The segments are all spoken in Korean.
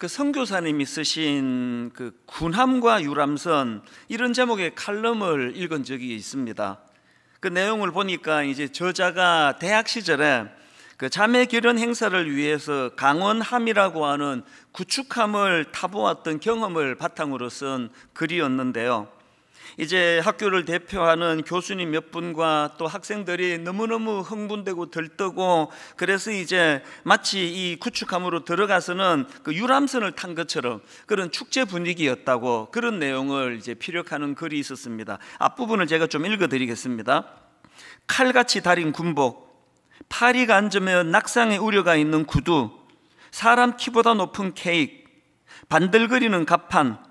그 선교사님이 쓰신 그 군함과 유람선 이런 제목의 칼럼을 읽은 적이 있습니다. 그 내용을 보니까 이제 저자가 대학 시절에 그 자매 결혼 행사를 위해서 강원함이라고 하는 구축함을 타보았던 경험을 바탕으로 쓴 글이었는데요. 이제 학교를 대표하는 교수님 몇 분과 또 학생들이 너무너무 흥분되고 들뜨고, 그래서 이제 마치 이 구축함으로 들어가서는 그 유람선을 탄 것처럼 그런 축제 분위기였다고, 그런 내용을 이제 피력하는 글이 있었습니다. 앞부분을 제가 좀 읽어드리겠습니다. 칼같이 달인 군복, 파리가 앉으면 낙상의 우려가 있는 구두, 사람 키보다 높은 케이크, 반들거리는 갑판,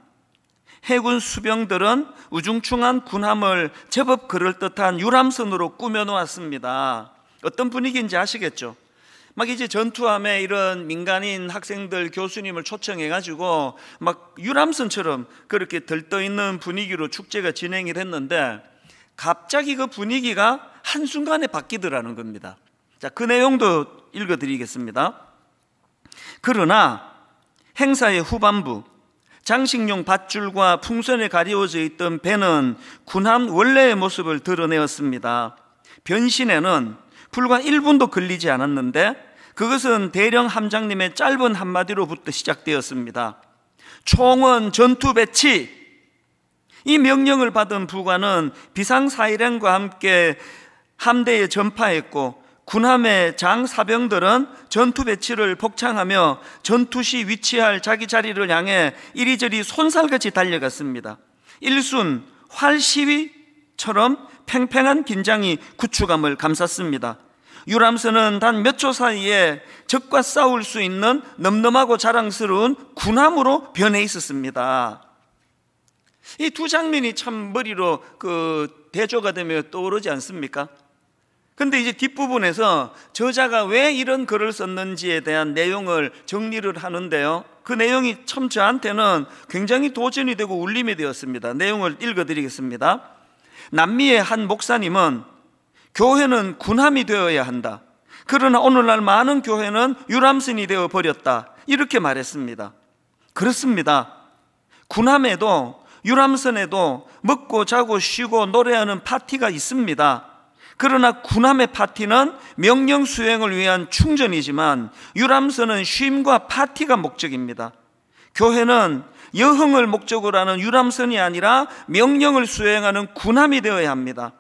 해군 수병들은 우중충한 군함을 제법 그럴듯한 유람선으로 꾸며놓았습니다. 어떤 분위기인지 아시겠죠? 막 이제 전투함에 이런 민간인 학생들 교수님을 초청해가지고 막 유람선처럼 그렇게 들떠있는 분위기로 축제가 진행이 됐는데, 갑자기 그 분위기가 한순간에 바뀌더라는 겁니다. 자, 그 내용도 읽어드리겠습니다. 그러나 행사의 후반부, 장식용 밧줄과 풍선에 가리워져 있던 배는 군함 원래의 모습을 드러내었습니다. 변신에는 불과 1분도 걸리지 않았는데 그것은 대령 함장님의 짧은 한마디로부터 시작되었습니다. 총원 전투 배치! 이 명령을 받은 부관은 비상사일행과 함께 함대에 전파했고, 군함의 장사병들은 전투 배치를 복창하며 전투 시 위치할 자기 자리를 향해 이리저리 손살같이 달려갔습니다. 일순 활시위처럼 팽팽한 긴장이 구축함을 감쌌습니다. 유람선은 단 몇 초 사이에 적과 싸울 수 있는 넘넘하고 자랑스러운 군함으로 변해 있었습니다. 이 두 장면이 참 머리로 대조가 되며 떠오르지 않습니까? 근데 이제 뒷부분에서 저자가 왜 이런 글을 썼는지에 대한 내용을 정리를 하는데요, 그 내용이 참 저한테는 굉장히 도전이 되고 울림이 되었습니다. 내용을 읽어드리겠습니다. 남미의 한 목사님은 교회는 군함이 되어야 한다, 그러나 오늘날 많은 교회는 유람선이 되어버렸다, 이렇게 말했습니다. 그렇습니다. 군함에도 유람선에도 먹고 자고 쉬고 노래하는 파티가 있습니다. 그러나 군함의 파티는 명령 수행을 위한 충전이지만 유람선은 쉼과 파티가 목적입니다. 교회는 여흥을 목적으로 하는 유람선이 아니라 명령을 수행하는 군함이 되어야 합니다.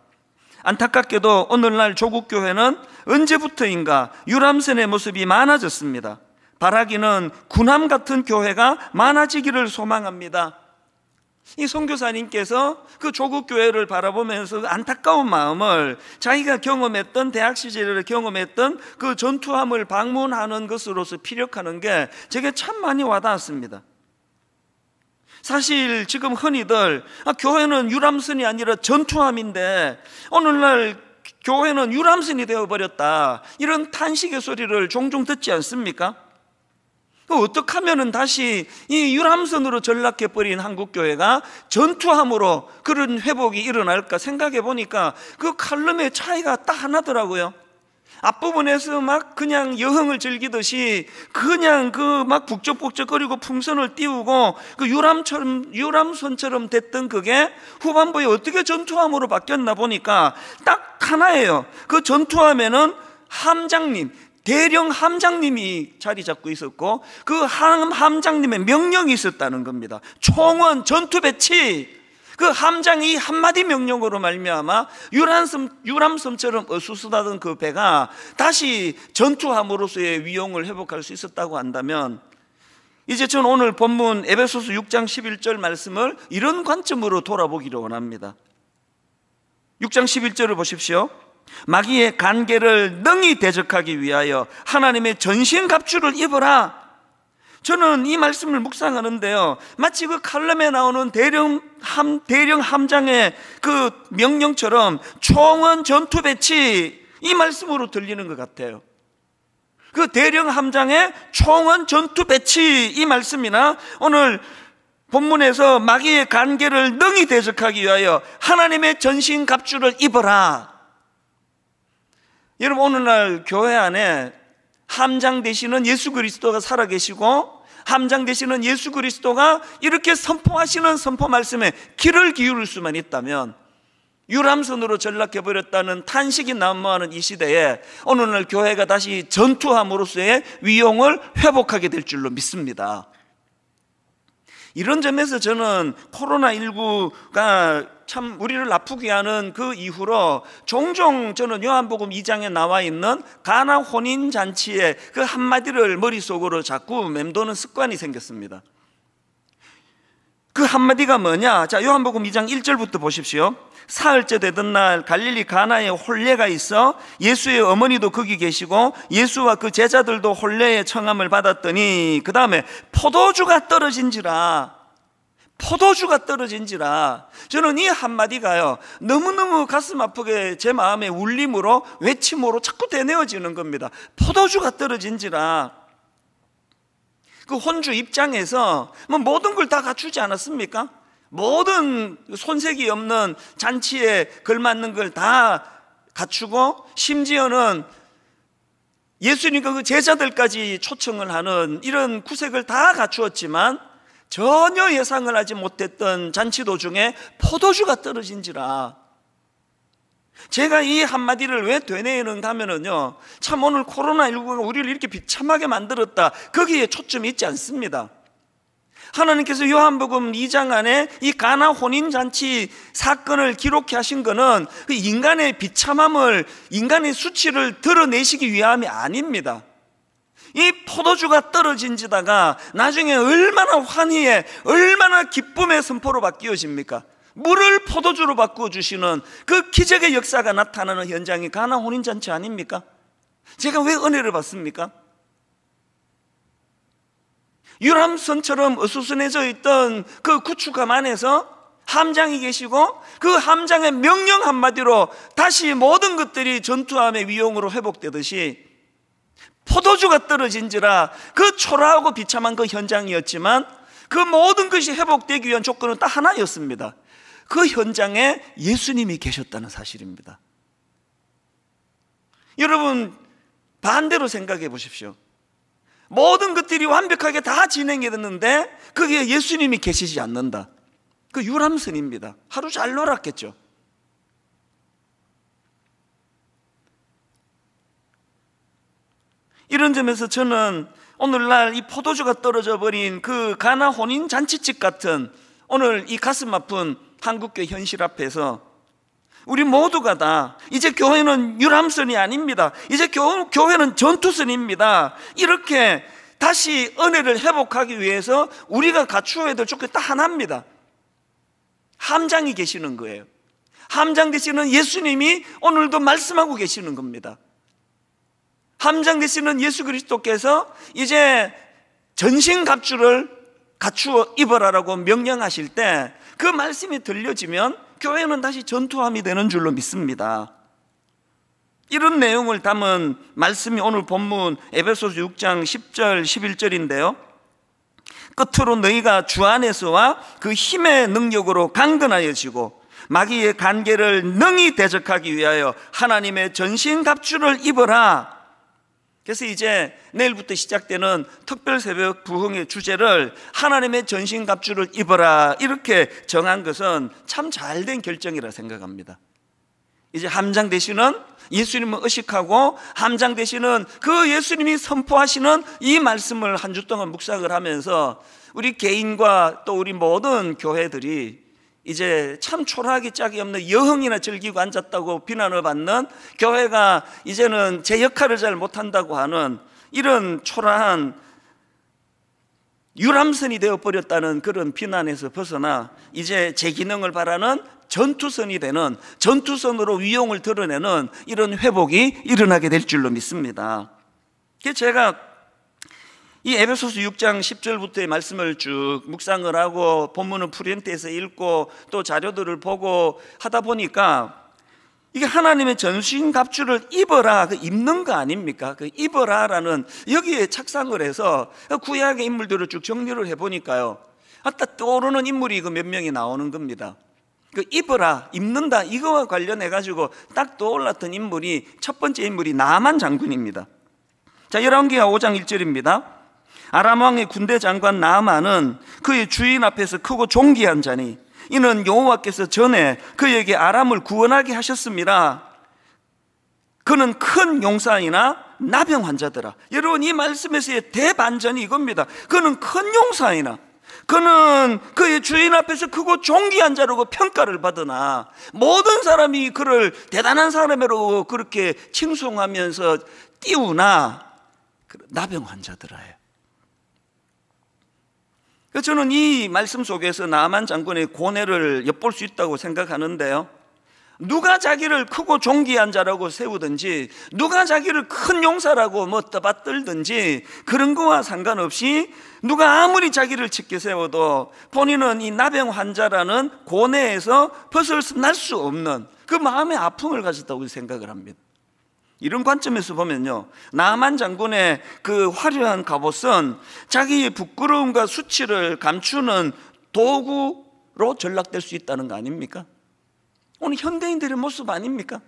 안타깝게도 오늘날 조국교회는 언제부터인가 유람선의 모습이 많아졌습니다. 바라기는 군함 같은 교회가 많아지기를 소망합니다. 이 선교사님께서 그 조국교회를 바라보면서 안타까운 마음을 자기가 경험했던, 대학 시절에 경험했던 그 전투함을 방문하는 것으로서 피력하는 게 제게 참 많이 와닿았습니다. 사실 지금 흔히들 교회는 유람선이 아니라 전투함인데 오늘날 교회는 유람선이 되어버렸다, 이런 탄식의 소리를 종종 듣지 않습니까? 어떻게 하면 다시 이 유람선으로 전락해버린 한국교회가 전투함으로 그런 회복이 일어날까 생각해 보니까 그 칼럼의 차이가 딱 하나더라고요. 앞부분에서 막 그냥 여흥을 즐기듯이 그냥 막 북적북적거리고 풍선을 띄우고 그 유람선처럼 됐던 그게 후반부에 어떻게 전투함으로 바뀌었나 보니까 딱 하나예요. 그 전투함에는 함장님, 대령 함장님이 자리 잡고 있었고 그 함장님의 명령이 있었다는 겁니다. 총원 전투 배치! 그 함장이 한마디 명령으로 말미암아 유람선처럼 어수선하던 그 배가 다시 전투함으로서의 위용을 회복할 수 있었다고 한다면, 이제 저는 오늘 본문 에베소서 6장 11절 말씀을 이런 관점으로 돌아보기를 원합니다. 6장 11절을 보십시오. 마귀의 간계를 능히 대적하기 위하여 하나님의 전신갑주를 입어라. 저는 이 말씀을 묵상하는데요, 마치 그 칼럼에 나오는 대령 함장의 그 명령처럼 총원 전투 배치, 이 말씀으로 들리는 것 같아요. 그 대령 함장의 총원 전투 배치, 이 말씀이나 오늘 본문에서 마귀의 간계를 능히 대적하기 위하여 하나님의 전신갑주를 입어라. 여러분, 오늘날 교회 안에 함장 되시는 예수 그리스도가 살아계시고 함장 되시는 예수 그리스도가 이렇게 선포하시는 선포 말씀에 귀를 기울일 수만 있다면 유람선으로 전락해버렸다는 탄식이 난무하는 이 시대에 어느 날 교회가 다시 전투함으로써의 위용을 회복하게 될 줄로 믿습니다. 이런 점에서 저는 코로나19가 참 우리를 아프게 하는 그 이후로 종종 저는 요한복음 2장에 나와 있는 가나 혼인잔치의 그 한마디를 머릿속으로 자꾸 맴도는 습관이 생겼습니다. 그 한마디가 뭐냐? 자, 요한복음 2장 1절부터 보십시오. 사흘째 되던 날 갈릴리 가나에 혼례가 있어 예수의 어머니도 거기 계시고 예수와 그 제자들도 혼례의 청함을 받았더니 그 다음에 포도주가 떨어진지라. 저는 이 한마디가요 너무너무 가슴 아프게 제 마음에 울림으로 외침으로 자꾸 되뇌어지는 겁니다. 포도주가 떨어진지라. 그 혼주 입장에서 뭐 모든 걸 다 갖추지 않았습니까? 모든 손색이 없는 잔치에 걸맞는 걸 다 갖추고 심지어는 예수님과 그 제자들까지 초청을 하는 이런 구색을 다 갖추었지만 전혀 예상을 하지 못했던 잔치 도중에 포도주가 떨어진지라. 제가 이 한마디를 왜 되뇌이는가 하면은요, 참 오늘 코로나19가 우리를 이렇게 비참하게 만들었다, 거기에 초점이 있지 않습니다. 하나님께서 요한복음 2장 안에 이 가나 혼인잔치 사건을 기록해 하신 것은 그 인간의 비참함을, 인간의 수치를 드러내시기 위함이 아닙니다. 이 포도주가 떨어진지다가 나중에 얼마나 환희에, 얼마나 기쁨의 선포로 바뀌어집니까? 물을 포도주로 바꿔주시는 그 기적의 역사가 나타나는 현장이 가나 혼인잔치 아닙니까? 제가 왜 은혜를 받습니까? 유람선처럼 어수선해져 있던 그 구축함 안에서 함장이 계시고 그 함장의 명령 한마디로 다시 모든 것들이 전투함의 위용으로 회복되듯이 포도주가 떨어진지라 그 초라하고 비참한 그 현장이었지만 그 모든 것이 회복되기 위한 조건은 딱 하나였습니다. 그 현장에 예수님이 계셨다는 사실입니다. 여러분, 반대로 생각해 보십시오. 모든 것들이 완벽하게 다 진행이 됐는데 거기에 예수님이 계시지 않는다. 그 유람선입니다. 하루 잘 놀았겠죠. 이런 점에서 저는 오늘날 이 포도주가 떨어져 버린 그 가나 혼인 잔치집 같은 오늘 이 가슴 아픈 한국교회 현실 앞에서 우리 모두가 다 이제 교회는 유람선이 아닙니다. 이제 교회는 전투선입니다. 이렇게 다시 은혜를 회복하기 위해서 우리가 갖추어야 될 조건이 딱 하나입니다. 함장이 계시는 거예요. 함장 되시는 예수님이 오늘도 말씀하고 계시는 겁니다. 함장 되시는 예수 그리스도께서 이제 전신갑주를 갖추어 입어라라고 명령하실 때 그 말씀이 들려지면 교회는 다시 전투함이 되는 줄로 믿습니다. 이런 내용을 담은 말씀이 오늘 본문 에베소서 6장 10절 11절인데요 끝으로 너희가 주 안에서와 그 힘의 능력으로 강건하여지고 마귀의 간계를 능히 대적하기 위하여 하나님의 전신갑주를 입어라. 그래서 이제 내일부터 시작되는 특별 새벽 부흥의 주제를 하나님의 전신갑주를 입어라 이렇게 정한 것은 참 잘된 결정이라 생각합니다. 이제 함장 되시는 예수님을 의식하고 함장 되시는 그 예수님이 선포하시는 이 말씀을 한 주 동안 묵상을 하면서 우리 개인과 또 우리 모든 교회들이 이제 참 초라하기 짝이 없는 여흥이나 즐기고 앉았다고 비난을 받는 교회가 이제는 제 역할을 잘 못한다고 하는 이런 초라한 유람선이 되어버렸다는 그런 비난에서 벗어나 이제 제 기능을 바라는 전투선이 되는, 전투선으로 위용을 드러내는 이런 회복이 일어나게 될 줄로 믿습니다. 그래서 제가 이 에베소서 6장 10절부터의 말씀을 쭉 묵상을 하고 본문은 프린트에서 읽고 또 자료들을 보고 하다 보니까 이게 하나님의 전신갑주를 입어라, 그 입는 거 아닙니까? 그 입어라라는 여기에 착상을 해서 구약의 인물들을 쭉 정리를 해보니까요 딱 떠오르는 인물이 그 몇 명이 나오는 겁니다. 그 입어라, 입는다 이거와 관련해 가지고 딱 떠올랐던 인물이 첫 번째 인물이 나만 장군입니다. 자, 열왕기하 5장 1절입니다. 아람 왕의 군대 장관 나아만은 그의 주인 앞에서 크고 존귀한 자니 이는 여호와께서 전에 그에게 아람을 구원하게 하셨습니다. 그는 큰 용사이나 나병 환자더라. 여러분, 이 말씀에서의 대반전이 이겁니다. 그는 큰 용사이나, 그는 그의 주인 앞에서 크고 존귀한 자라고 평가를 받으나 모든 사람이 그를 대단한 사람으로 그렇게 칭송하면서 띄우나 나병 환자더라예요. 저는 이 말씀 속에서 나아만 장군의 고뇌를 엿볼 수 있다고 생각하는데요, 누가 자기를 크고 존귀한 자라고 세우든지, 누가 자기를 큰 용사라고 떠받들든지 그런 거와 상관없이 누가 아무리 자기를 짙게 세워도 본인은 이 나병 환자라는 고뇌에서 벗어날 수 없는 그 마음의 아픔을 가졌다고 생각을 합니다. 이런 관점에서 보면요, 나아만 장군의 그 화려한 갑옷은 자기의 부끄러움과 수치를 감추는 도구로 전락될 수 있다는 거 아닙니까? 오늘 현대인들의 모습 아닙니까?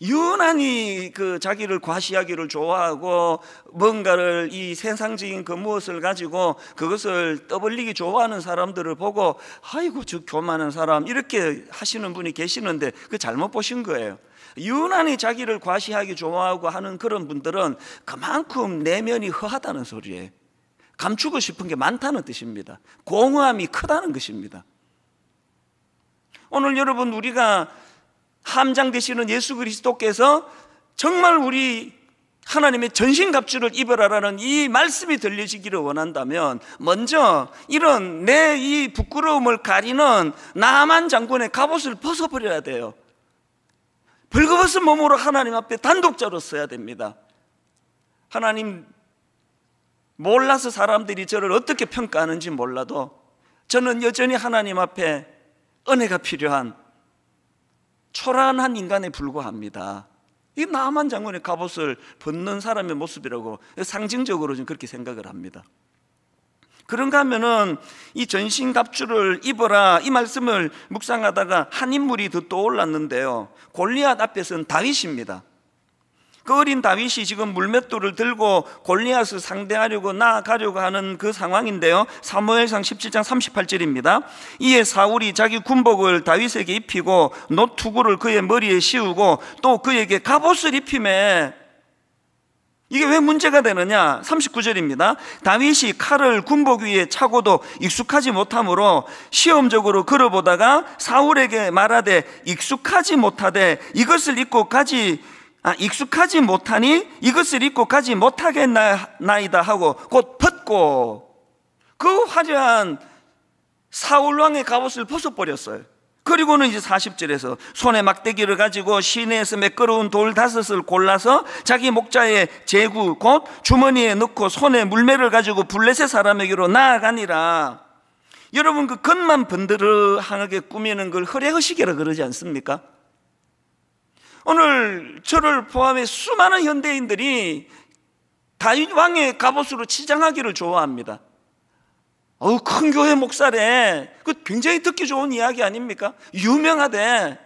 유난히 그 자기를 과시하기를 좋아하고 뭔가를 이 세상적인 그 무엇을 가지고 그것을 떠벌리기 좋아하는 사람들을 보고 아이고 저 교만한 사람 이렇게 하시는 분이 계시는데 그 잘못 보신 거예요. 유난히 자기를 과시하기 좋아하고 하는 그런 분들은 그만큼 내면이 허하다는 소리예요. 감추고 싶은 게 많다는 뜻입니다. 공허함이 크다는 것입니다. 오늘 여러분, 우리가 함장되시는 예수 그리스도께서 정말 우리 하나님의 전신갑주를 입으라라는 이 말씀이 들려지기를 원한다면 먼저 이런 내 이 부끄러움을 가리는 나아만 장군의 갑옷을 벗어버려야 돼요. 벌거벗은 몸으로 하나님 앞에 단독자로 서야 됩니다. 하나님, 몰라서 사람들이 저를 어떻게 평가하는지 몰라도 저는 여전히 하나님 앞에 은혜가 필요한 초라한 인간에 불과합니다. 이 나아만 장군의 갑옷을 벗는 사람의 모습이라고 상징적으로 좀 그렇게 생각을 합니다. 그런가 하면은 이 전신갑주를 입어라 이 말씀을 묵상하다가 한 인물이 더 떠올랐는데요, 골리앗 앞에서는 다윗입니다. 그 어린 다윗이 지금 물맷돌을 들고 골리앗을 상대하려고 나아가려고 하는 그 상황인데요, 사무엘상 17장 38절입니다. 이에 사울이 자기 군복을 다윗에게 입히고 놋투구를 그의 머리에 씌우고 또 그에게 갑옷을 입히매. 이게 왜 문제가 되느냐? 39절입니다. 다윗이 칼을 군복 위에 차고도 익숙하지 못하므로 시험적으로 걸어보다가 사울에게 말하되 익숙하지 못하니 이것을 입고 가지 못하겠나이다 하고 곧 벗고 그 화려한 사울왕의 갑옷을 벗어버렸어요. 그리고는 이제 40절에서 손에 막대기를 가지고 시내에서 매끄러운 돌 5을 골라서 자기 목자의 제구 곧 주머니에 넣고 손에 물매를 가지고 블레셋 사람에게로 나아가니라. 여러분, 그 겉만 번드르하게 꾸미는 걸 허례허식이라 그러지 않습니까? 오늘 저를 포함해 수많은 현대인들이 다윗 왕의 갑옷으로 치장하기를 좋아합니다. 큰 교회 목사래. 그 굉장히 듣기 좋은 이야기 아닙니까? 유명하대.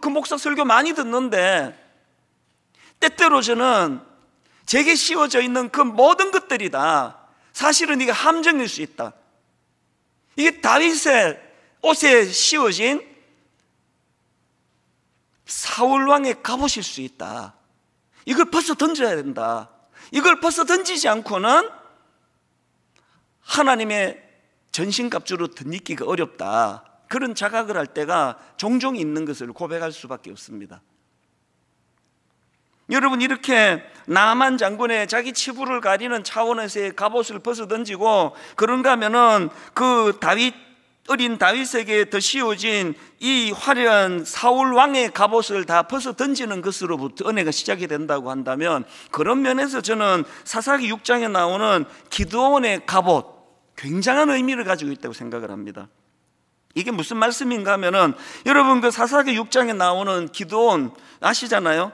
그 목사 설교 많이 듣는데, 때때로 저는 제게 씌워져 있는 그 모든 것들이 다 사실은 이게 함정일 수 있다. 이게 다윗의 옷에 씌워진 사울왕의 갑옷일 수 있다. 이걸 벗어 던져야 된다. 이걸 벗어 던지지 않고는 하나님의 전신갑주로 덧입기가 어렵다. 그런 자각을 할 때가 종종 있는 것을 고백할 수밖에 없습니다. 여러분, 이렇게 나아만 장군의 자기 치부를 가리는 차원에서의 갑옷을 벗어 던지고 그런가 하면은 그 어린 다윗에게 더 씌워진 이 화려한 사울 왕의 갑옷을 다 벗어 던지는 것으로부터 은혜가 시작이 된다고 한다면, 그런 면에서 저는 사사기 6장에 나오는 기드온의 갑옷, 굉장한 의미를 가지고 있다고 생각을 합니다. 이게 무슨 말씀인가 하면은, 여러분 그 사사기 6장에 나오는 기드온 아시잖아요.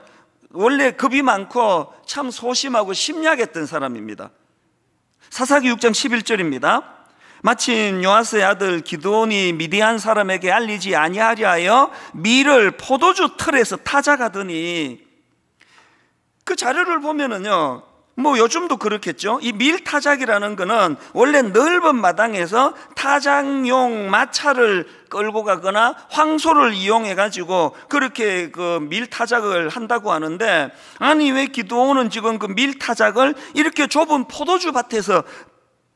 원래 겁이 많고 참 소심하고 심약했던 사람입니다. 사사기 6장 11절입니다. 마침 요아스의 아들 기드온이 미디안 사람에게 알리지 아니하려 하여 밀을 포도주 틀에서 타작하더니 그 자료를 보면은요, 뭐 요즘도 그렇겠죠. 이 밀타작이라는 거는 원래 넓은 마당에서 타작용 마차를 끌고 가거나 황소를 이용해 가지고 그렇게 그 밀타작을 한다고 하는데, 아니 왜 기드온은 지금 그 밀타작을 이렇게 좁은 포도주 밭에서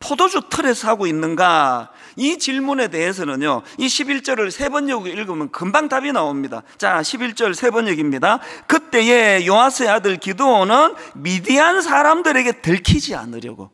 포도주 틀에서 하고 있는가? 이 질문에 대해서는요, 이 11절을 세 번역 읽으면 금방 답이 나옵니다. 자, 11절 세 번역입니다. 그때에 요아스의 아들 기드온은 미디안 사람들에게 들키지 않으려고,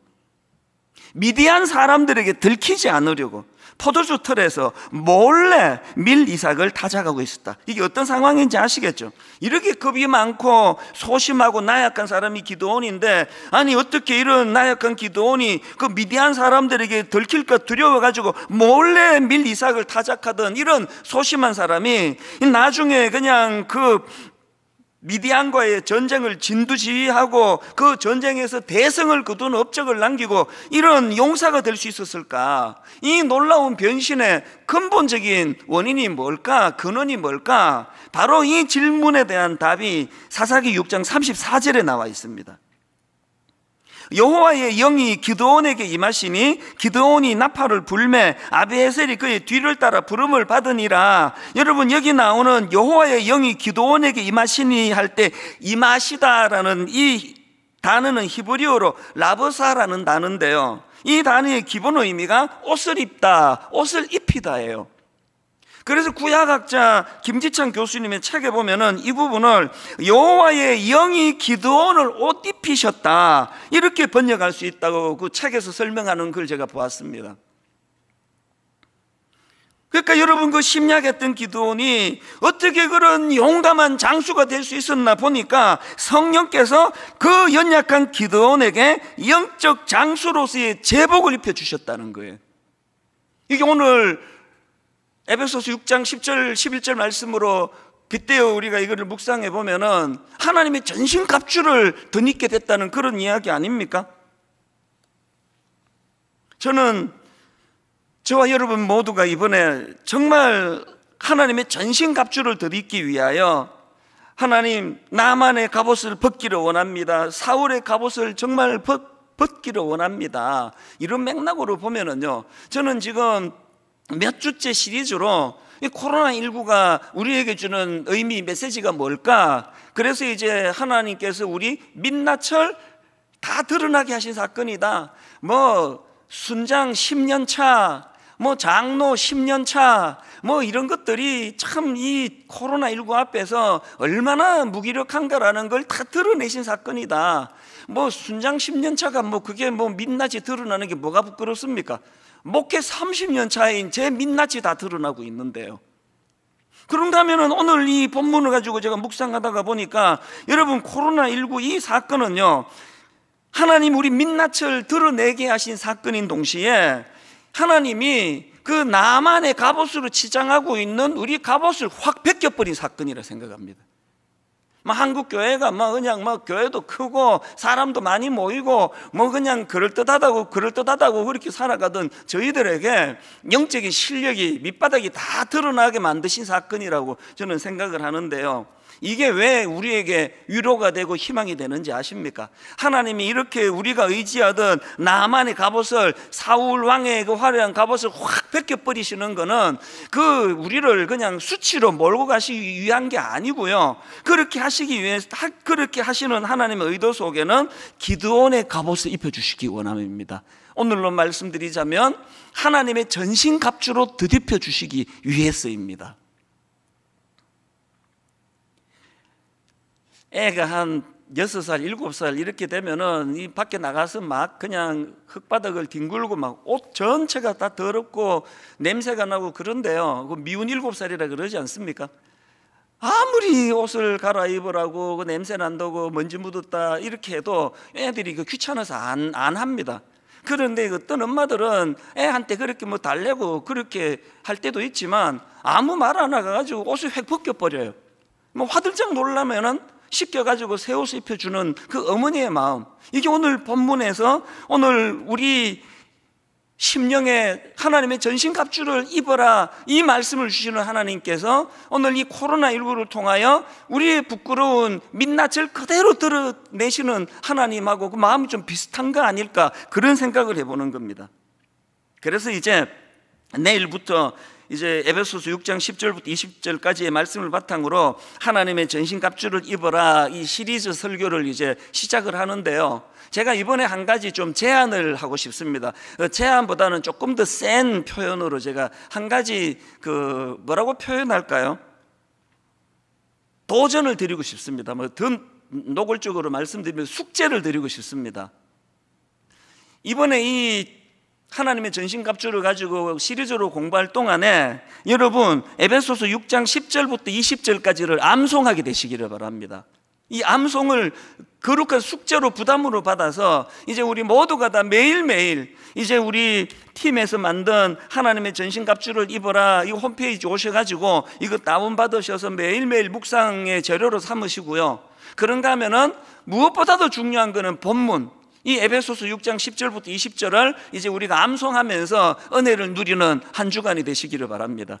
미디안 사람들에게 들키지 않으려고 포도주 틀에서 몰래 밀 이삭을 타작하고 있었다. 이게 어떤 상황인지 아시겠죠? 이렇게 겁이 많고 소심하고 나약한 사람이 기드온인데, 아니 어떻게 이런 나약한 기드온이 그 미디안 사람들에게 들킬까 두려워가지고 몰래 밀 이삭을 타작하던 이런 소심한 사람이 나중에 그냥 그 미디안과의 전쟁을 진두지휘하고 그 전쟁에서 대성을 거둔 업적을 남기고 이런 용사가 될 수 있었을까? 이 놀라운 변신의 근본적인 원인이 뭘까? 근원이 뭘까? 바로 이 질문에 대한 답이 사사기 6장 34절에 나와 있습니다. 여호와의 영이 기드온에게 임하시니 기드온이 나팔을 불매 아비에셀이 그의 뒤를 따라 부름을 받으니라. 여러분, 여기 나오는 여호와의 영이 기드온에게 임하시니 할 때 임하시다라는 이 단어는 히브리어로 라브사라는 단어인데요, 이 단어의 기본 의미가 옷을 입다, 옷을 입히다예요. 그래서 구약학자 김지찬 교수님의 책에 보면은 이 부분을 여호와의 영이 기드온을 옷 입히셨다, 이렇게 번역할 수 있다고 그 책에서 설명하는 걸 제가 보았습니다. 그러니까 여러분, 그 심약했던 기드온이 어떻게 그런 용감한 장수가 될 수 있었나 보니까 성령께서 그 연약한 기드온에게 영적 장수로서의 제복을 입혀주셨다는 거예요. 이게 오늘 에베소서 6장 10절 11절 말씀으로 빗대어 우리가 이거를 묵상해 보면은 하나님의 전신갑주를 덧입게 됐다는 그런 이야기 아닙니까? 저는 저와 여러분 모두가 이번에 정말 하나님의 전신갑주를 덧입기 위하여 하나님, 나만의 갑옷을 벗기를 원합니다, 사울의 갑옷을 정말 벗기를 원합니다, 이런 맥락으로 보면은요, 저는 지금 몇 주째 시리즈로 이 코로나19가 우리에게 주는 의미, 메시지가 뭘까? 그래서 이제 하나님께서 우리 민낯을 다 드러나게 하신 사건이다. 뭐 순장 10년 차, 뭐 장로 10년 차, 뭐 이런 것들이 참 이 코로나19 앞에서 얼마나 무기력한가라는 걸 다 드러내신 사건이다. 뭐 순장 10년 차가 뭐 그게 뭐 민낯이 드러나는 게 뭐가 부끄럽습니까? 목회 30년 차인 제 민낯이 다 드러나고 있는데요. 그런가 하면은 오늘 이 본문을 가지고 제가 묵상하다가 보니까 여러분, 코로나19 이 사건은요, 하나님 우리 민낯을 드러내게 하신 사건인 동시에 하나님이 그 나만의 갑옷으로 치장하고 있는 우리 갑옷을 확 벗겨버린 사건이라 생각합니다. 한국 교회가 그냥 교회도 크고 사람도 많이 모이고 그냥 그럴듯하다고 그렇게 살아가던 저희들에게 영적인 실력이 밑바닥이 다 드러나게 만드신 사건이라고 저는 생각을 하는데요, 이게 왜 우리에게 위로가 되고 희망이 되는지 아십니까? 하나님이 이렇게 우리가 의지하던 나만의 갑옷을, 사울 왕의 그 화려한 갑옷을 확 벗겨버리시는 거는 그 우리를 그냥 수치로 몰고 가시기 위한 게 아니고요, 그렇게 하시기 위해서, 그렇게 하시는 하나님의 의도 속에는 기드온의 갑옷을 입혀주시기 원함입니다. 오늘로 말씀드리자면 하나님의 전신갑주로 덧입혀 주시기 위해서입니다. 애가 한 6살, 7살 이렇게 되면은 이 밖에 나가서 막 그냥 흙바닥을 뒹굴고 막 옷 전체가 다 더럽고 냄새가 나고 그런데요, 그 미운 7살이라 그러지 않습니까? 아무리 옷을 갈아입으라고 그 냄새 난다고 먼지 묻었다 이렇게 해도 애들이 그 귀찮아서 안 합니다. 그런데 어떤 엄마들은 애한테 그렇게 달래고 그렇게 할 때도 있지만 아무 말 안 해가지고 옷을 획 벗겨버려요. 화들짝 놀라면은 씻겨가지고 새 옷을 입혀주는 그 어머니의 마음, 이게 오늘 본문에서 오늘 우리 심령에 하나님의 전신갑주를 입어라, 이 말씀을 주시는 하나님께서 오늘 이 코로나19를 통하여 우리의 부끄러운 민낯을 그대로 드러내시는 하나님하고 그 마음이 좀 비슷한 거 아닐까, 그런 생각을 해보는 겁니다. 그래서 이제 내일부터 이제 에베소서 6장 10절부터 20절까지의 말씀을 바탕으로 하나님의 전신갑주를 입어라, 이 시리즈 설교를 이제 시작을 하는데요, 제가 이번에 한 가지 좀 제안을 하고 싶습니다. 제안보다는 조금 더 센 표현으로 제가 한 가지 뭐라고 표현할까요? 도전을 드리고 싶습니다. 더 노골적으로 말씀드리면 숙제를 드리고 싶습니다. 이번에 이 하나님의 전신갑주를 가지고 시리즈로 공부할 동안에 여러분 에베소서 6장 10절부터 20절까지를 암송하게 되시기를 바랍니다. 이 암송을 거룩한 숙제로 부담으로 받아서 이제 우리 모두가 다 매일매일 이제 우리 팀에서 만든 하나님의 전신갑주를 입어라, 이 홈페이지 오셔가지고 이거 다운받으셔서 매일매일 묵상의 재료로 삼으시고요. 그런가 하면은 무엇보다도 중요한 거는 본문, 이 에베소서 6장 10절부터 20절을 이제 우리가 암송하면서 은혜를 누리는 한 주간이 되시기를 바랍니다.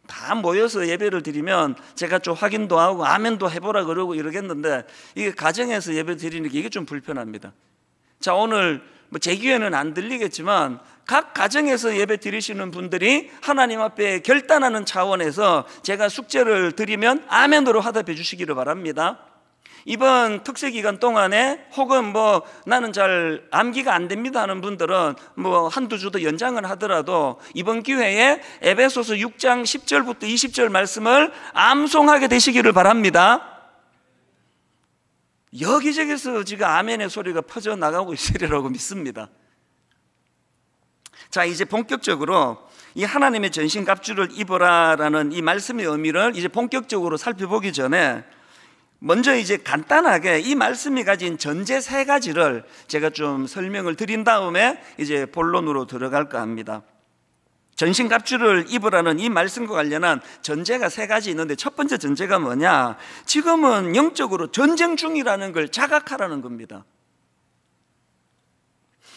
다 모여서 예배를 드리면 제가 좀 확인도 하고 아멘도 해보라 그러고 이러겠는데, 이게 가정에서 예배 드리는 게 이게 좀 불편합니다. 자, 오늘 제 귀에는 안 들리겠지만 각 가정에서 예배 드리시는 분들이 하나님 앞에 결단하는 차원에서 제가 숙제를 드리면 아멘으로 화답해 주시기를 바랍니다. 이번 특세 기간 동안에 혹은 나는 잘 암기가 안 됩니다 하는 분들은 한두 주 더 연장을 하더라도 이번 기회에 에베소서 6장 10절부터 20절 말씀을 암송하게 되시기를 바랍니다. 여기저기서 지금 아멘의 소리가 퍼져나가고 있으리라고 믿습니다. 자, 이제 본격적으로 이 하나님의 전신갑주를 입어라라는 이 말씀의 의미를 이제 본격적으로 살펴보기 전에 먼저 이제 간단하게 이 말씀이 가진 전제 세 가지를 제가 좀 설명을 드린 다음에 이제 본론으로 들어갈까 합니다. 전신갑주를 입으라는 이 말씀과 관련한 전제가 세 가지 있는데, 첫 번째 전제가 뭐냐? 지금은 영적으로 전쟁 중이라는 걸 자각하라는 겁니다.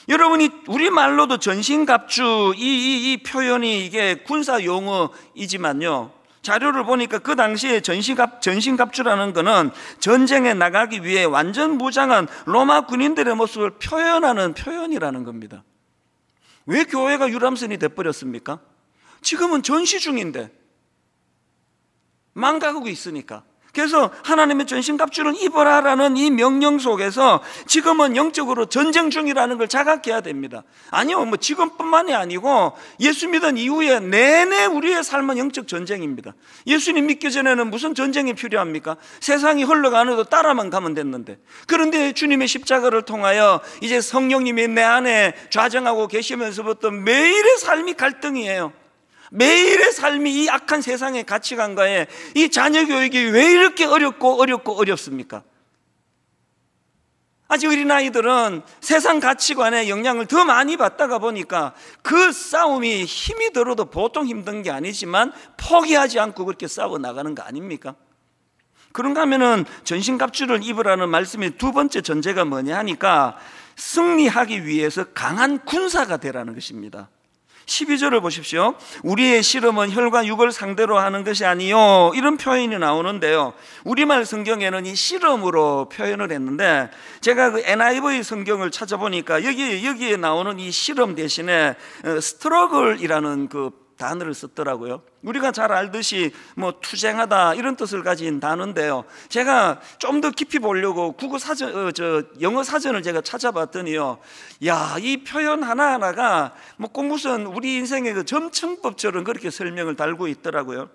여러분이 우리말로도 전신갑주 이 표현이 이게 군사 용어이지만요, 자료를 보니까 그 당시에 전신갑주라는 것은 전쟁에 나가기 위해 완전 무장한 로마 군인들의 모습을 표현하는 표현이라는 겁니다. 왜 교회가 유람선이 돼버렸습니까? 지금은 전시 중인데, 망가고 있으니까. 그래서 하나님의 전신갑주를 입어라라는 이 명령 속에서 지금은 영적으로 전쟁 중이라는 걸 자각해야 됩니다. 아니요, 지금뿐만이 아니고 예수 믿은 이후에 내내 우리의 삶은 영적 전쟁입니다. 예수님 믿기 전에는 무슨 전쟁이 필요합니까? 세상이 흘러가는데도 따라만 가면 됐는데, 그런데 주님의 십자가를 통하여 이제 성령님이 내 안에 좌정하고 계시면서부터 매일의 삶이 갈등이에요. 매일의 삶이 이 악한 세상의 가치관과의 이 자녀 교육이 왜 이렇게 어렵습니까? 아직 어린아이들은 세상 가치관의 영향을 더 많이 받다가 보니까 그 싸움이 힘이 들어도 보통 힘든 게 아니지만 포기하지 않고 그렇게 싸워 나가는 거 아닙니까? 그런가 하면은 전신갑주를 입으라는 말씀의 두 번째 전제가 뭐냐 하니까 승리하기 위해서 강한 군사가 되라는 것입니다. 12절을 보십시오. 우리의 씨름은 혈과 육을 상대로 하는 것이 아니요, 이런 표현이 나오는데요, 우리말 성경에는 이 씨름으로 표현을 했는데, 제가 그 NIV 성경을 찾아보니까 여기에 나오는 이 씨름 대신에 스트러글이라는 그 단어를 썼더라고요. 우리가 잘 알듯이 투쟁하다 이런 뜻을 가진 단어인데요, 제가 좀 더 깊이 보려고 국어 사전, 영어 사전을 제가 찾아봤더니요, 야, 이 표현 하나하나가 꼭 무슨 우리 인생의 그 점층법처럼 그렇게 설명을 달고 있더라고요.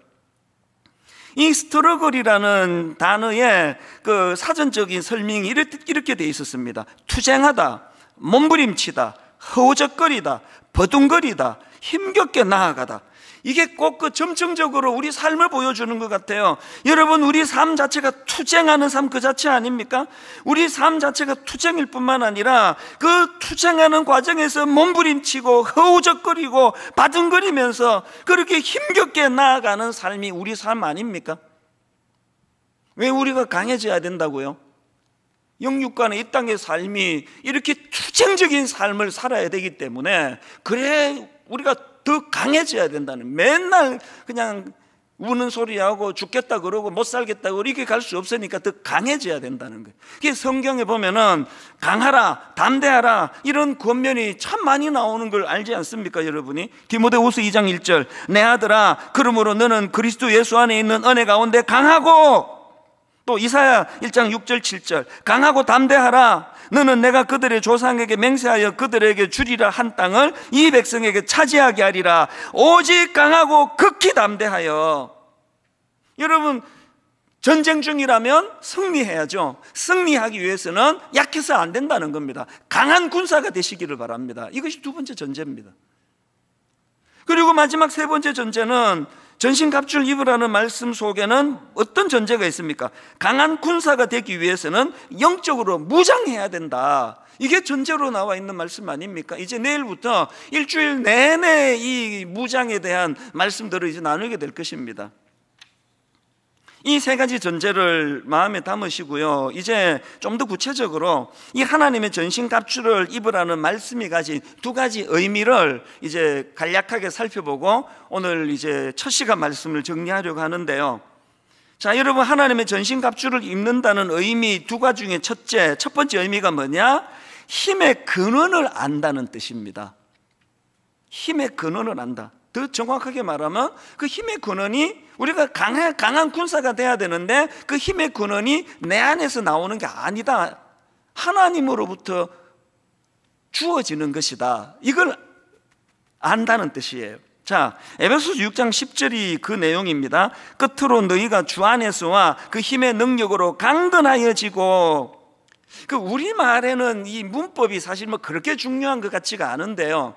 이 스트러글이라는 단어의 그 사전적인 설명이 이렇게 돼 있었습니다. 투쟁하다, 몸부림치다, 허우적거리다, 버둥거리다, 힘겹게 나아가다. 이게 꼭 그 점층적으로 우리 삶을 보여주는 것 같아요. 여러분, 우리 삶 자체가 투쟁하는 삶 그 자체 아닙니까? 우리 삶 자체가 투쟁일 뿐만 아니라 그 투쟁하는 과정에서 몸부림치고 허우적거리고 바둥거리면서 그렇게 힘겹게 나아가는 삶이 우리 삶 아닙니까? 왜 우리가 강해져야 된다고요? 영육간의 이 땅의 삶이 이렇게 투쟁적인 삶을 살아야 되기 때문에, 그래 우리가 더 강해져야 된다는, 맨날 그냥 우는 소리하고 죽겠다 그러고 못 살겠다 그러고 이렇게 갈 수 없으니까 더 강해져야 된다는 거예요. 그게 성경에 보면은 강하라, 담대하라 이런 권면이 참 많이 나오는 걸 알지 않습니까 여러분이? 디모데후서 2장 1절, 내 아들아 그러므로 너는 그리스도 예수 안에 있는 은혜 가운데 강하고, 또 이사야 1장 6절 7절, 강하고 담대하라. 너는 내가 그들의 조상에게 맹세하여 그들에게 주리라 한 땅을 이 백성에게 차지하게 하리라. 오직 강하고 극히 담대하여. 여러분, 전쟁 중이라면 승리해야죠. 승리하기 위해서는 약해서 안 된다는 겁니다. 강한 군사가 되시기를 바랍니다. 이것이 두 번째 전제입니다. 그리고 마지막 세 번째 전제는, 전신갑주를 입으라는 말씀 속에는 어떤 전제가 있습니까? 강한 군사가 되기 위해서는 영적으로 무장해야 된다. 이게 전제로 나와 있는 말씀 아닙니까? 이제 내일부터 일주일 내내 이 무장에 대한 말씀들을 이제 나누게 될 것입니다. 이 세 가지 전제를 마음에 담으시고요, 이제 좀 더 구체적으로 이 하나님의 전신갑주를 입으라는 말씀이 가진 두 가지 의미를 이제 간략하게 살펴보고 오늘 이제 첫 시간 말씀을 정리하려고 하는데요. 자, 여러분, 하나님의 전신갑주를 입는다는 의미 두 가지 중에 첫 번째 의미가 뭐냐? 힘의 근원을 안다는 뜻입니다. 힘의 근원을 안다. 더 정확하게 말하면 그 힘의 근원이, 우리가 강한 군사가 돼야 되는데 그 힘의 근원이 내 안에서 나오는 게 아니다, 하나님으로부터 주어지는 것이다. 이걸 안다는 뜻이에요. 자, 에베소서 6장 10절이 그 내용입니다. 끝으로 너희가 주 안에서와 그 힘의 능력으로 강건하여지고. 그 우리말에는 이 문법이 사실 뭐 그렇게 중요한 것 같지가 않은데요,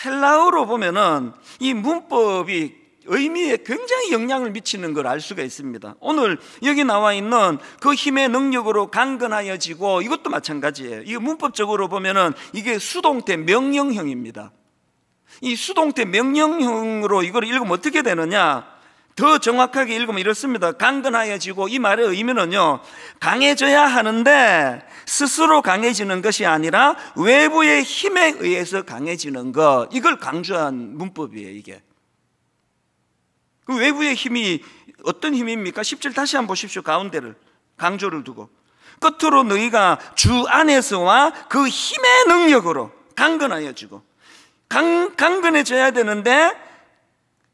헬라어로 보면은 이 문법이 의미에 굉장히 영향을 미치는 걸 알 수가 있습니다. 오늘 여기 나와 있는 그 힘의 능력으로 강건하여지고, 이것도 마찬가지예요. 이게 문법적으로 보면은 이게 수동태 명령형입니다. 이 수동태 명령형으로 이걸 읽으면 어떻게 되느냐? 더 정확하게 읽으면 이렇습니다. 강건하여지고, 이 말의 의미는요, 강해져야 하는데 스스로 강해지는 것이 아니라 외부의 힘에 의해서 강해지는 것, 이걸 강조한 문법이에요. 이게 그 외부의 힘이 어떤 힘입니까? 10절 다시 한번 보십시오. 가운데를 강조를 두고, 끝으로 너희가 주 안에서와 그 힘의 능력으로 강건하여지고. 강건해져야 되는데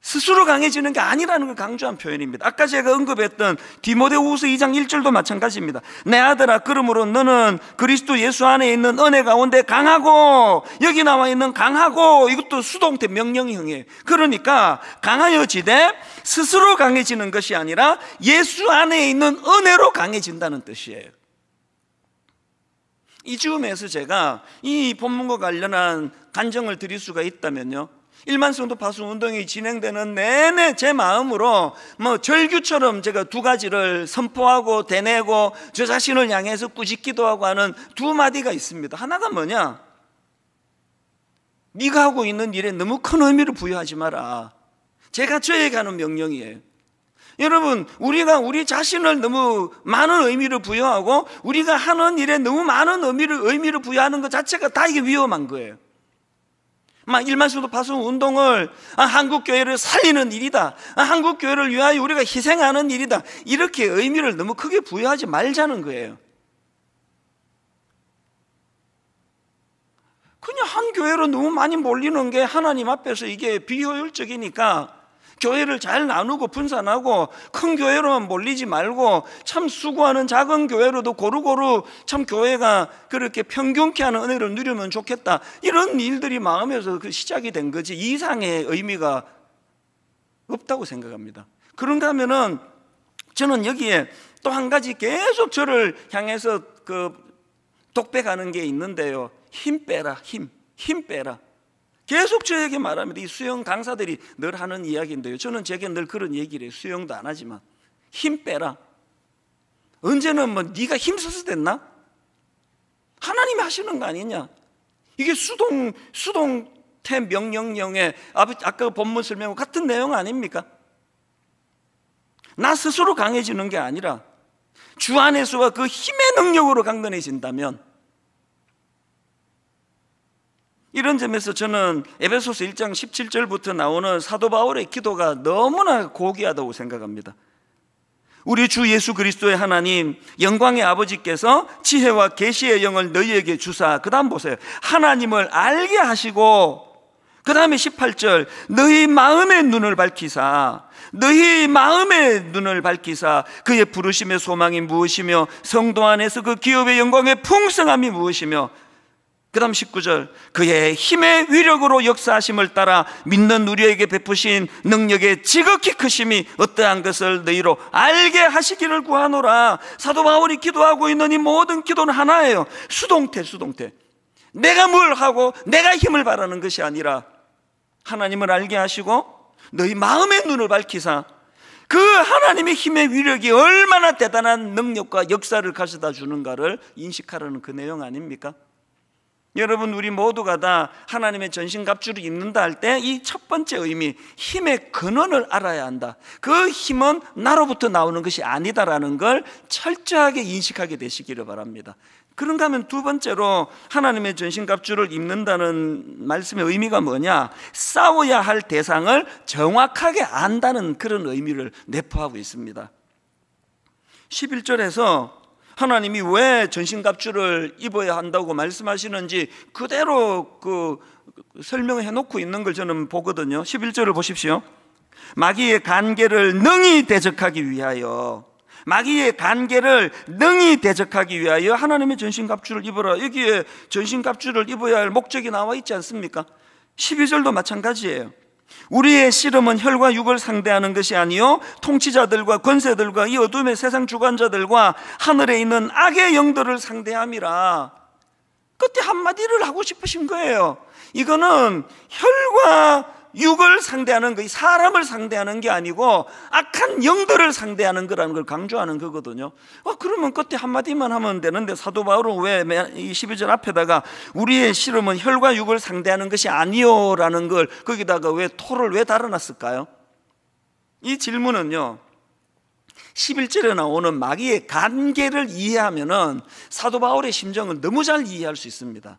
스스로 강해지는 게 아니라는 걸 강조한 표현입니다. 아까 제가 언급했던 디모데후서 2장 1절도 마찬가지입니다. 내 아들아 그러므로 너는 그리스도 예수 안에 있는 은혜 가운데 강하고, 여기 나와 있는 강하고, 이것도 수동태 명령형이에요. 그러니까 강하여지되 스스로 강해지는 것이 아니라 예수 안에 있는 은혜로 강해진다는 뜻이에요. 이 즈음에서 제가 이 본문과 관련한 간증을 드릴 수가 있다면요, 일만성도 파수 운동이 진행되는 내내 제 마음으로 뭐 절규처럼 제가 두 가지를 선포하고 대내고 저 자신을 향해서 꾸짖기도 하고 하는 두 마디가 있습니다. 하나가 뭐냐? 네가 하고 있는 일에 너무 큰 의미를 부여하지 마라. 제가 저에게 하는 명령이에요. 여러분, 우리가 우리 자신을 너무 많은 의미를 부여하고 우리가 하는 일에 너무 많은 의미를 부여하는 것 자체가 다 이게 위험한 거예요. 막 일만성도 파송 운동을 한국교회를 살리는 일이다, 한국교회를 위하여 우리가 희생하는 일이다, 이렇게 의미를 너무 크게 부여하지 말자는 거예요. 그냥 한 교회로 너무 많이 몰리는 게 하나님 앞에서 이게 비효율적이니까 교회를 잘 나누고 분산하고 큰 교회로만 몰리지 말고 참 수고하는 작은 교회로도 고루고루 참 교회가 그렇게 평균케 하는 은혜를 누리면 좋겠다, 이런 일들이 마음에서 그 시작이 된 거지 이상의 의미가 없다고 생각합니다. 그런가 하면은 저는 여기에 또 한 가지 계속 저를 향해서 그 독백하는 게 있는데요, 힘 빼라, 힘 빼라. 계속 저에게 말합니다. 이 수영 강사들이 늘 하는 이야기인데요, 저는 제게 늘 그런 얘기를 해요. 수영도 안 하지만 힘 빼라. 언제는 뭐 네가 힘써서 됐나? 하나님이 하시는 거 아니냐? 이게 수동태 명령형의 아까 본문 설명과 같은 내용 아닙니까? 나 스스로 강해지는 게 아니라 주 안에서와 그 힘의 능력으로 강건해진다면, 이런 점에서 저는 에베소서 1장 17절부터 나오는 사도 바울의 기도가 너무나 고귀하다고 생각합니다. 우리 주 예수 그리스도의 하나님 영광의 아버지께서 지혜와 계시의 영을 너희에게 주사, 그 다음 보세요, 하나님을 알게 하시고, 그 다음에 18절, 너희 마음의 눈을 밝히사, 너희 마음의 눈을 밝히사 그의 부르심의 소망이 무엇이며 성도 안에서 그 기업의 영광의 풍성함이 무엇이며, 그 다음 19절, 그의 힘의 위력으로 역사하심을 따라 믿는 우리에게 베푸신 능력의 지극히 크심이 어떠한 것을 너희로 알게 하시기를 구하노라. 사도 바울이 기도하고 있는 이 모든 기도는 하나예요. 수동태. 내가 뭘 하고 내가 힘을 바라는 것이 아니라 하나님을 알게 하시고 너희 마음의 눈을 밝히사 그 하나님의 힘의 위력이 얼마나 대단한 능력과 역사를 가져다 주는가를 인식하라는 그 내용 아닙니까? 여러분, 우리 모두가 다 하나님의 전신갑주를 입는다 할 때 이 첫 번째 의미, 힘의 근원을 알아야 한다. 그 힘은 나로부터 나오는 것이 아니다라는 걸 철저하게 인식하게 되시기를 바랍니다. 그런가 하면 두 번째로 하나님의 전신갑주를 입는다는 말씀의 의미가 뭐냐? 싸워야 할 대상을 정확하게 안다는 그런 의미를 내포하고 있습니다. 11절에서 하나님이 왜 전신갑주를 입어야 한다고 말씀하시는지 그대로 설명해 놓고 있는 걸 저는 보거든요. 11절을 보십시오. 마귀의 간계를 능히 대적하기 위하여, 마귀의 간계를 능히 대적하기 위하여 하나님의 전신갑주를 입어라. 여기에 전신갑주를 입어야 할 목적이 나와 있지 않습니까? 12절도 마찬가지예요. 우리의 씨름은 혈과 육을 상대하는 것이 아니요 통치자들과 권세들과 이 어둠의 세상 주관자들과 하늘에 있는 악의 영들을 상대함이라. 그때 한마디를 하고 싶으신 거예요. 이거는 혈과 육을 상대하는 거, 사람을 상대하는 게 아니고 악한 영들을 상대하는 거라는 걸 강조하는 거거든요. 그러면 그때 한마디만 하면 되는데 사도 바울은 왜 이 12절 앞에다가 우리의 씨름은 혈과 육을 상대하는 것이 아니요라는 걸 거기다가 왜 토를 왜 달아놨을까요? 이 질문은요, 11절에 나오는 마귀의 간계를 이해하면은 사도 바울의 심정을 너무 잘 이해할 수 있습니다.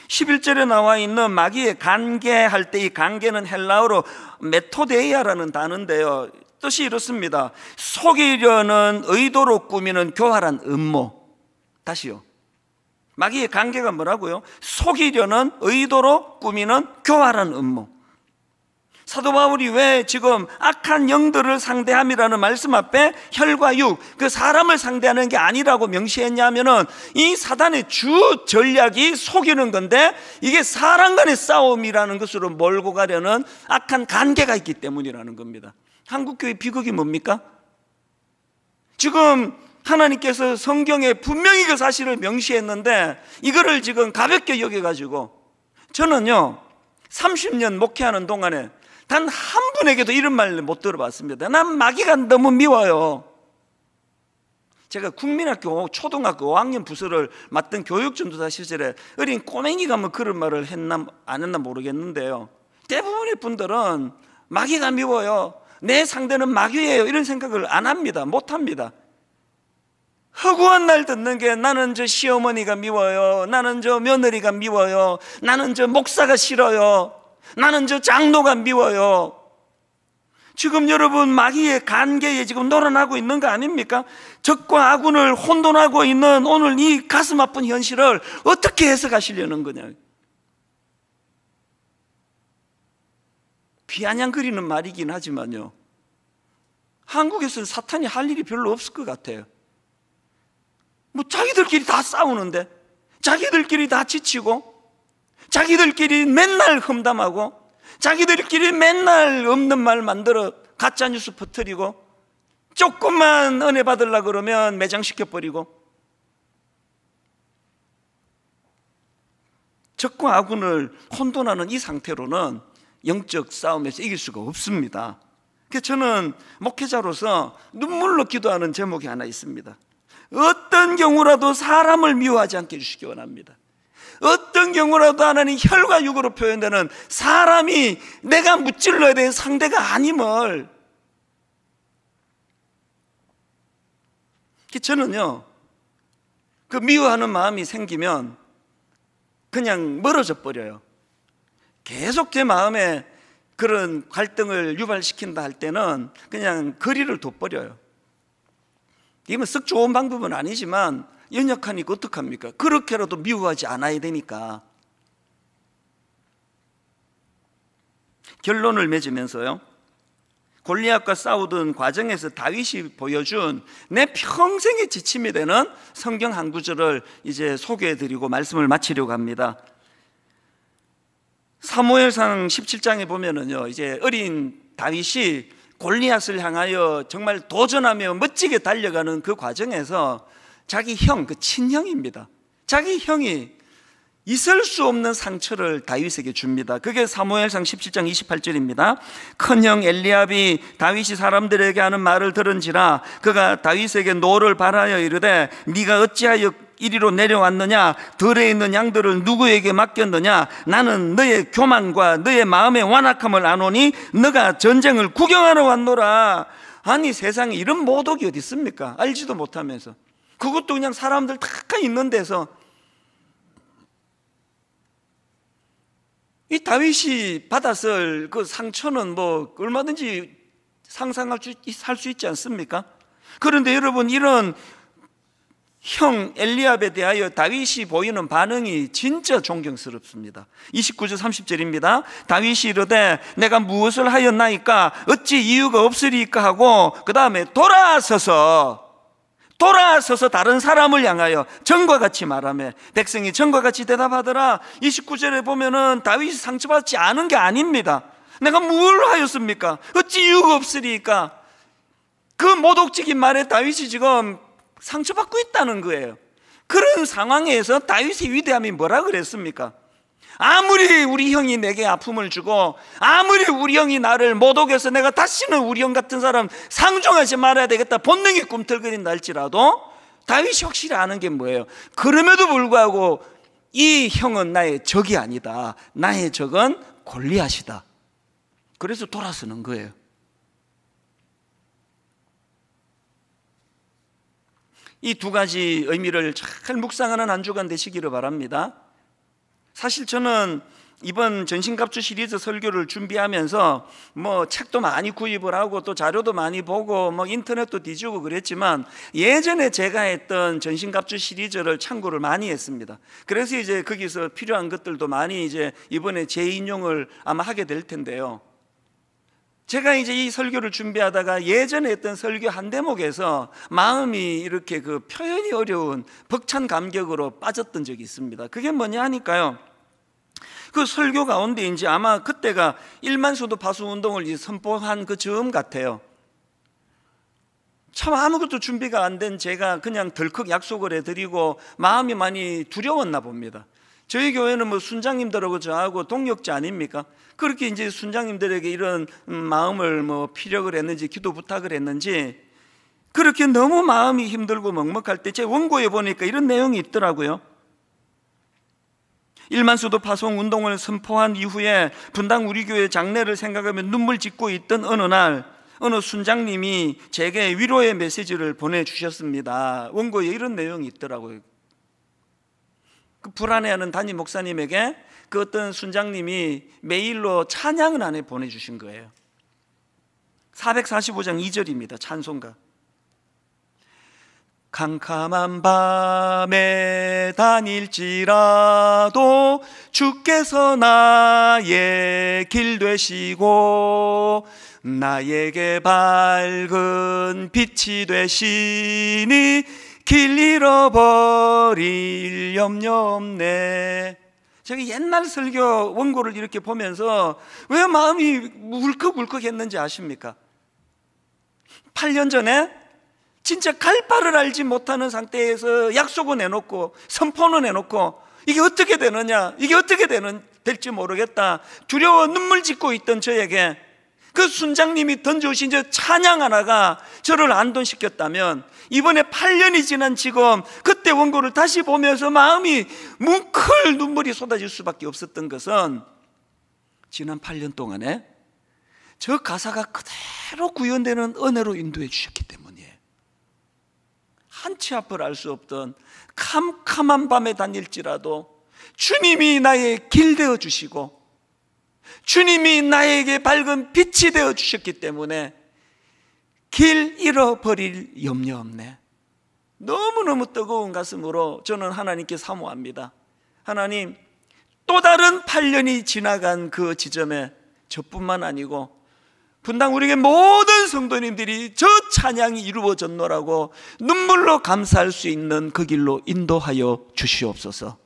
11절에 나와 있는 마귀의 간계할 때 이 간계는 헬라어로 메토데이아라는 단어인데요, 뜻이 이렇습니다. 속이려는 의도로 꾸미는 교활한 음모. 다시요, 마귀의 간계가 뭐라고요? 속이려는 의도로 꾸미는 교활한 음모. 사도 바울이 왜 지금 악한 영들을 상대함이라는 말씀 앞에 혈과 육, 그 사람을 상대하는 게 아니라고 명시했냐면은 이 사단의 주 전략이 속이는 건데 이게 사람 간의 싸움이라는 것으로 몰고 가려는 악한 관계가 있기 때문이라는 겁니다. 한국교회 비극이 뭡니까? 지금 하나님께서 성경에 분명히 그 사실을 명시했는데 이거를 지금 가볍게 여겨가지고, 저는요 30년 목회하는 동안에 단 한 분에게도 이런 말 못 들어봤습니다. 난 마귀가 너무 미워요. 제가 국민학교 초등학교 5학년 부서를 맡던 교육전도사 시절에 어린 꼬맹이가 뭐 그런 말을 했나 안 했나 모르겠는데요, 대부분의 분들은 마귀가 미워요, 내 상대는 마귀예요, 이런 생각을 안 합니다. 못 합니다. 허구한 날 듣는 게 나는 저 시어머니가 미워요, 나는 저 며느리가 미워요, 나는 저 목사가 싫어요, 나는 저 장로가 미워요. 지금 여러분 마귀의 간계에 지금 놀아나고 있는 거 아닙니까? 적과 아군을 혼돈하고 있는 오늘 이 가슴 아픈 현실을 어떻게 해석하시려는 거냐. 비아냥거리는 말이긴 하지만요, 한국에서는 사탄이 할 일이 별로 없을 것 같아요. 뭐 자기들끼리 다 싸우는데, 자기들끼리 다 지치고, 자기들끼리 맨날 험담하고, 자기들끼리 맨날 없는 말 만들어 가짜뉴스 퍼뜨리고, 조금만 은혜 받으려고 그러면 매장시켜버리고, 적과 아군을 혼돈하는 이 상태로는 영적 싸움에서 이길 수가 없습니다. 그래서 저는 목회자로서 눈물로 기도하는 제목이 하나 있습니다. 어떤 경우라도 사람을 미워하지 않게 해주시기 원합니다. 어떤 경우라도 하나님 혈과 육으로 표현되는 사람이 내가 무찔러야 되는 상대가 아님을, 저는요, 그 미워하는 마음이 생기면 그냥 멀어져 버려요. 계속 제 마음에 그런 갈등을 유발시킨다 할 때는 그냥 거리를 둬버려요. 이건 썩 좋은 방법은 아니지만 연약하니까 어떡합니까? 그렇게라도 미워하지 않아야 되니까. 결론을 맺으면서요, 골리앗과 싸우던 과정에서 다윗이 보여준 내 평생의 지침이 되는 성경 한 구절을 이제 소개해드리고 말씀을 마치려고 합니다. 사무엘상 17장에 보면은요, 이제 어린 다윗이 골리앗을 향하여 정말 도전하며 멋지게 달려가는 그 과정에서 자기 형, 그 친형입니다. 자기 형이 있을 수 없는 상처를 다윗에게 줍니다. 그게 사무엘상 17장 28절입니다. 큰형 엘리압이 다윗이 사람들에게 하는 말을 들은지라 그가 다윗에게 노를 바라여 이르되 네가 어찌하여 이리로 내려왔느냐? 들에 있는 양들을 누구에게 맡겼느냐? 나는 너의 교만과 너의 마음의 완악함을 아노니 너가 전쟁을 구경하러 왔노라. 아니, 세상에 이런 모독이 어디 있습니까? 알지도 못하면서. 그것도 그냥 사람들 다 있는 데서. 이 다윗이 받았을 그 상처는 뭐 얼마든지 상상할 수 있지 않습니까? 그런데 여러분, 이런 형 엘리압에 대하여 다윗이 보이는 반응이 진짜 존경스럽습니다. 29절 30절입니다. 다윗이 이르되 내가 무엇을 하였나이까? 어찌 이유가 없으리까? 하고 그 다음에 돌아서서 다른 사람을 향하여 전과 같이 말하며 백성이 전과 같이 대답하더라. 29절에 보면은 다윗이 상처받지 않은 게 아닙니다. 내가 뭘 하였습니까? 어찌 이유가 없으리까? 그 모독적인 말에 다윗이 지금 상처받고 있다는 거예요. 그런 상황에서 다윗의 위대함이 뭐라 그랬습니까? 아무리 우리 형이 내게 아픔을 주고 아무리 우리 형이 나를 모독해서 내가 다시는 우리 형 같은 사람 상종하지 말아야 되겠다 본능이 꿈틀거린다 할지라도 다윗이 확실히 아는 게 뭐예요? 그럼에도 불구하고 이 형은 나의 적이 아니다. 나의 적은 골리앗이다. 그래서 돌아서는 거예요. 이 두 가지 의미를 잘 묵상하는 한 주간 되시기를 바랍니다. 사실 저는 이번 전신갑주 시리즈 설교를 준비하면서 뭐 책도 많이 구입을 하고 또 자료도 많이 보고 뭐 인터넷도 뒤지고 그랬지만 예전에 제가 했던 전신갑주 시리즈를 참고를 많이 했습니다. 그래서 이제 거기서 필요한 것들도 많이 이제 이번에 재인용을 아마 하게 될 텐데요. 제가 이제 이 설교를 준비하다가 예전에 했던 설교 한 대목에서 마음이 이렇게 그 표현이 어려운 벅찬 감격으로 빠졌던 적이 있습니다. 그게 뭐냐 하니까요, 그 설교 가운데 이제 아마 그때가 1만 수도 파수 운동을 이제 선포한 그 즈음 같아요. 참 아무것도 준비가 안 된 제가 그냥 덜컥 약속을 해드리고 마음이 많이 두려웠나 봅니다. 저희 교회는 뭐 순장님들하고 저하고 동역자 아닙니까? 그렇게 이제 순장님들에게 이런 마음을 뭐 피력을 했는지 기도 부탁을 했는지 그렇게 너무 마음이 힘들고 먹먹할 때 제 원고에 보니까 이런 내용이 있더라고요. 1만 수도 파송 운동을 선포한 이후에 분당 우리 교회 장례를 생각하며 눈물 짓고 있던 어느 날 어느 순장님이 제게 위로의 메시지를 보내주셨습니다. 원고에 이런 내용이 있더라고요. 그 불안해하는 담임 목사님에게 그 어떤 순장님이 메일로 찬양을 안에 보내주신 거예요. 445장 2절입니다. 찬송가. 캄캄한 밤에 다닐지라도 주께서 나의 길 되시고 나에게 밝은 빛이 되시니 길 잃어버릴 염려 없네. 제가 옛날 설교 원고를 이렇게 보면서 왜 마음이 울컥울컥 했는지 아십니까? 8년 전에 진짜 갈 바를 알지 못하는 상태에서 약속은 해놓고 선포는 해놓고 이게 어떻게 되느냐, 이게 어떻게 될지 모르겠다 두려워 눈물 짓고 있던 저에게 그 순장님이 던져오신 저 찬양 하나가 저를 안돈시켰다면 이번에 8년이 지난 지금 그때 원고를 다시 보면서 마음이 뭉클 눈물이 쏟아질 수밖에 없었던 것은 지난 8년 동안에 저 가사가 그대로 구현되는 은혜로 인도해 주셨기 때문이에요. 한치 앞을 알 수 없던 캄캄한 밤에 다닐지라도 주님이 나의 길 되어 주시고 주님이 나에게 밝은 빛이 되어 주셨기 때문에 길 잃어버릴 염려 없네. 너무너무 뜨거운 가슴으로 저는 하나님께 사모합니다. 하나님, 또 다른 8년이 지나간 그 지점에 저뿐만 아니고 분당 우리에게 모든 성도님들이 저 찬양이 이루어졌노라고 눈물로 감사할 수 있는 그 길로 인도하여 주시옵소서.